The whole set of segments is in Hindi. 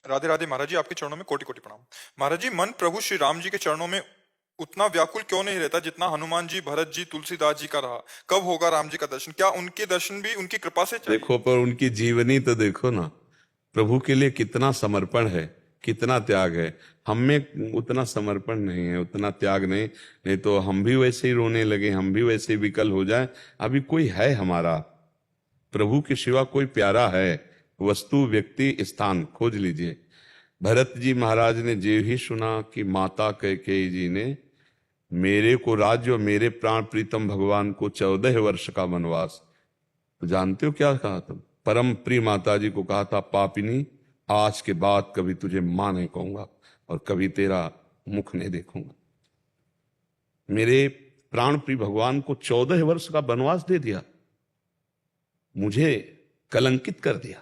राधे राधे महाराज जी, आपके चरणों में कोटि कोटि प्रणाम। महाराज जी, मन प्रभु श्री राम जी के चरणों में उतना व्याकुल क्यों नहीं रहता जितना हनुमान जी, भरत जी, तुलसीदास जी का रहा? कब होगा राम जी का दर्शन? क्या उनके दर्शन भी उनकी कृपा से चाहिए? देखो, पर उनकी जीवनी तो देखो ना। प्रभु के लिए कितना समर्पण है, कितना त्याग है। हम में उतना समर्पण नहीं है, उतना त्याग नहीं। नहीं तो हम भी वैसे ही रोने लगे, हम भी वैसे ही विकल हो जाए। अभी कोई है हमारा प्रभु के सिवा कोई प्यारा है? वस्तु, व्यक्ति, स्थान खोज लीजिए। भरत जी महाराज ने जे ही सुना कि माता कैकेयी जी ने मेरे को राज्य और मेरे प्राण प्रीतम भगवान को 14 वर्ष का वनवास, तो जानते हो क्या कहा था? परम प्रिय माता जी को कहा था, पापिनी, आज के बाद कभी तुझे मां नहीं कहूंगा और कभी तेरा मुख नहीं देखूंगा। मेरे प्राण प्रिय भगवान को 14 वर्ष का वनवास दे दिया, मुझे कलंकित कर दिया।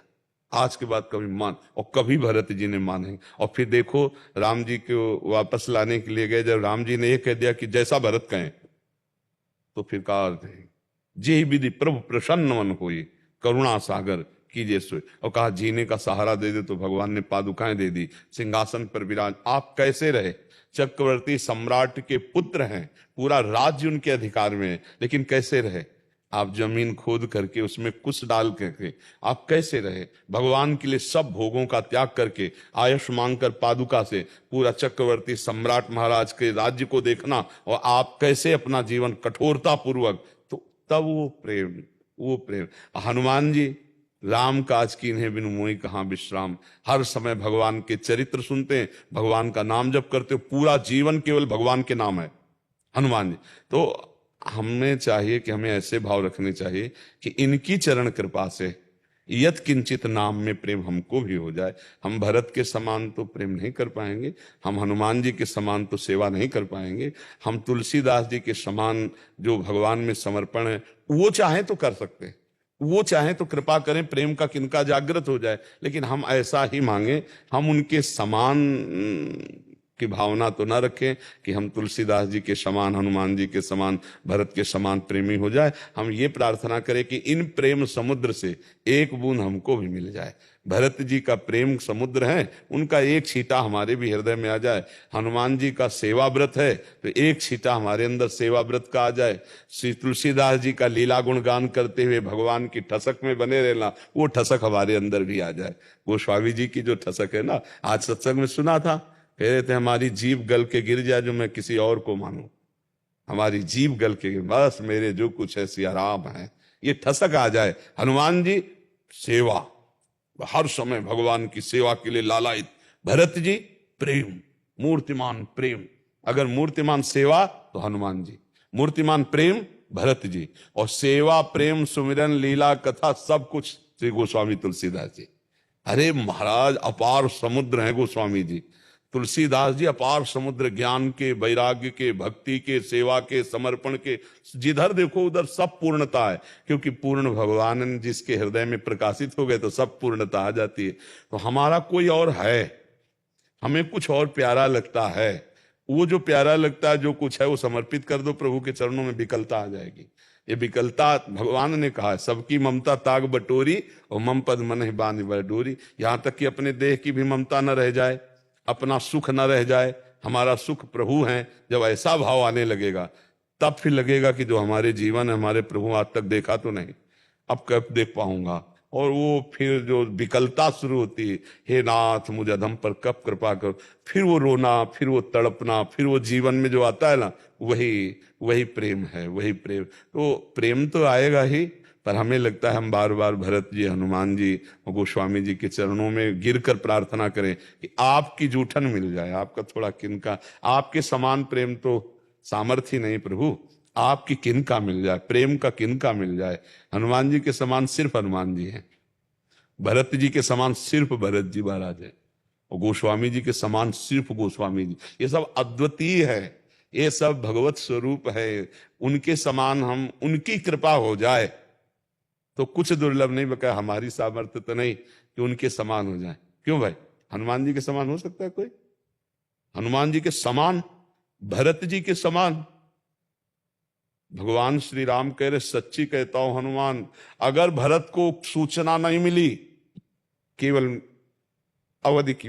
आज के बाद कभी मान, और कभी भरत जी ने माने। और फिर देखो, राम जी को वापस लाने के लिए गए, जब राम जी ने यह कह दिया कि जैसा भरत कहें, तो फिर कहा, जे विधि प्रभु प्रसन्न मन होई, करुणा सागर कीजिए सोई। और कहा जीने का सहारा दे दे, तो भगवान ने पादुकाएं दे दी, सिंहासन पर विराज। आप कैसे रहे? चक्रवर्ती सम्राट के पुत्र हैं, पूरा राज्य उनके अधिकार में है, लेकिन कैसे रहे? आप जमीन खोद करके उसमें कुछ डाल करके आप कैसे रहे? भगवान के लिए सब भोगों का त्याग करके, आयुष मांगकर पादुका से पूरा चक्रवर्ती सम्राट महाराज के राज्य को देखना, और आप कैसे अपना जीवन कठोरता पूर्वक, तो तब वो प्रेम। हनुमान जी, राम काज कीन्हे बिनु मोहि कहाँ विश्राम। हर समय भगवान के चरित्र सुनते हैं, भगवान का नाम जप करते हो, पूरा जीवन केवल भगवान के नाम है हनुमान जी। तो हमें चाहिए कि हमें ऐसे भाव रखने चाहिए कि इनकी चरण कृपा से यत किंचित नाम में प्रेम हमको भी हो जाए। हम भरत के समान तो प्रेम नहीं कर पाएंगे, हम हनुमान जी के समान तो सेवा नहीं कर पाएंगे, हम तुलसीदास जी के समान जो भगवान में समर्पण है वो चाहे तो कर सकते हैं, वो चाहे तो कृपा करें, प्रेम का किनका जागृत हो जाए। लेकिन हम ऐसा ही मांगे, हम उनके समान की भावना तो ना रखें कि हम तुलसीदास जी के समान, हनुमान जी के समान, भरत के समान प्रेमी हो जाए। हम ये प्रार्थना करें कि इन प्रेम समुद्र से एक बूंद हमको भी मिल जाए। भरत जी का प्रेम समुद्र है, उनका एक छींटा हमारे भी हृदय में आ जाए। हनुमान जी का सेवा व्रत है, तो एक छींटा हमारे अंदर सेवा व्रत का आ जाए। श्री तुलसीदास जी का लीला गुणगान करते हुए भगवान की ठसक में बने रहना, वो ठसक हमारे अंदर भी आ जाए। गोस्वामी जी की जो ठसक है ना, आज सत्संग में सुना था, कह रहे थे हमारी जीभ गल के गिर जाए जो मैं किसी और को मानूं, हमारी जीभ गल के, बस मेरे जो कुछ है सिया राम है, ये ठसक आ जाए। हनुमान जी सेवा, हर समय भगवान की सेवा के लिए लालायित। भरत जी प्रेम, मूर्तिमान प्रेम। अगर मूर्तिमान सेवा तो हनुमान जी, मूर्तिमान प्रेम भरत जी, और सेवा प्रेम सुमिरन लीला कथा सब कुछ श्री गोस्वामी तुलसीदास जी। अरे महाराज, अपार समुद्र है गोस्वामी जी। तुलसीदास जी अपार समुद्र, ज्ञान के, वैराग्य के, भक्ति के, सेवा के, समर्पण के, जिधर देखो उधर सब पूर्णता है। क्योंकि पूर्ण भगवान जिसके हृदय में प्रकाशित हो गए तो सब पूर्णता आ जाती है। तो हमारा कोई और है, हमें कुछ और प्यारा लगता है, वो जो प्यारा लगता है, जो कुछ है वो समर्पित कर दो प्रभु के चरणों में, विकलता आ जाएगी। ये विकलता भगवान ने कहा है, सबकी ममता ताग बटोरी और मम पद मन ही बांध बटोरी। यहां तक कि अपने देह की भी ममता न रह जाए, अपना सुख न रह जाए, हमारा सुख प्रभु है। जब ऐसा भाव आने लगेगा तब फिर लगेगा कि जो हमारे जीवन है, हमारे प्रभु आज तक देखा तो नहीं, अब कब देख पाऊंगा। और वो फिर जो विकलता शुरू होती है, हे नाथ मुझे अधम पर कब कृपा करो, फिर वो रोना, फिर वो तड़पना, फिर वो जीवन में जो आता है ना, वही प्रेम है, वही प्रेम। तो प्रेम तो आएगा ही, पर हमें लगता है हम बार बार भरत जी, हनुमान जी और गोस्वामी जी के चरणों में गिरकर प्रार्थना करें कि आपकी जूठन मिल जाए, आपका थोड़ा किनका, आपके समान प्रेम तो सामर्थ्य नहीं प्रभु, आपकी किनका मिल जाए, प्रेम का किनका मिल जाए। हनुमान जी के समान सिर्फ हनुमान जी हैं, भरत जी के समान सिर्फ भरत जी महाराज हैं, और गोस्वामी जी के समान सिर्फ गोस्वामी जी। ये सब अद्वितीय है, ये सब भगवत स्वरूप है। उनके समान हम, उनकी कृपा हो जाए तो कुछ दुर्लभ नहीं, बका हमारी सामर्थ्य तो नहीं कि उनके समान हो जाए। क्यों भाई, हनुमान जी के समान हो सकता है कोई? हनुमान जी के समान, भरत जी के समान? भगवान श्री राम कह रहे, सच्ची कहता हूं हनुमान, अगर भरत को सूचना नहीं मिली केवल अवधि की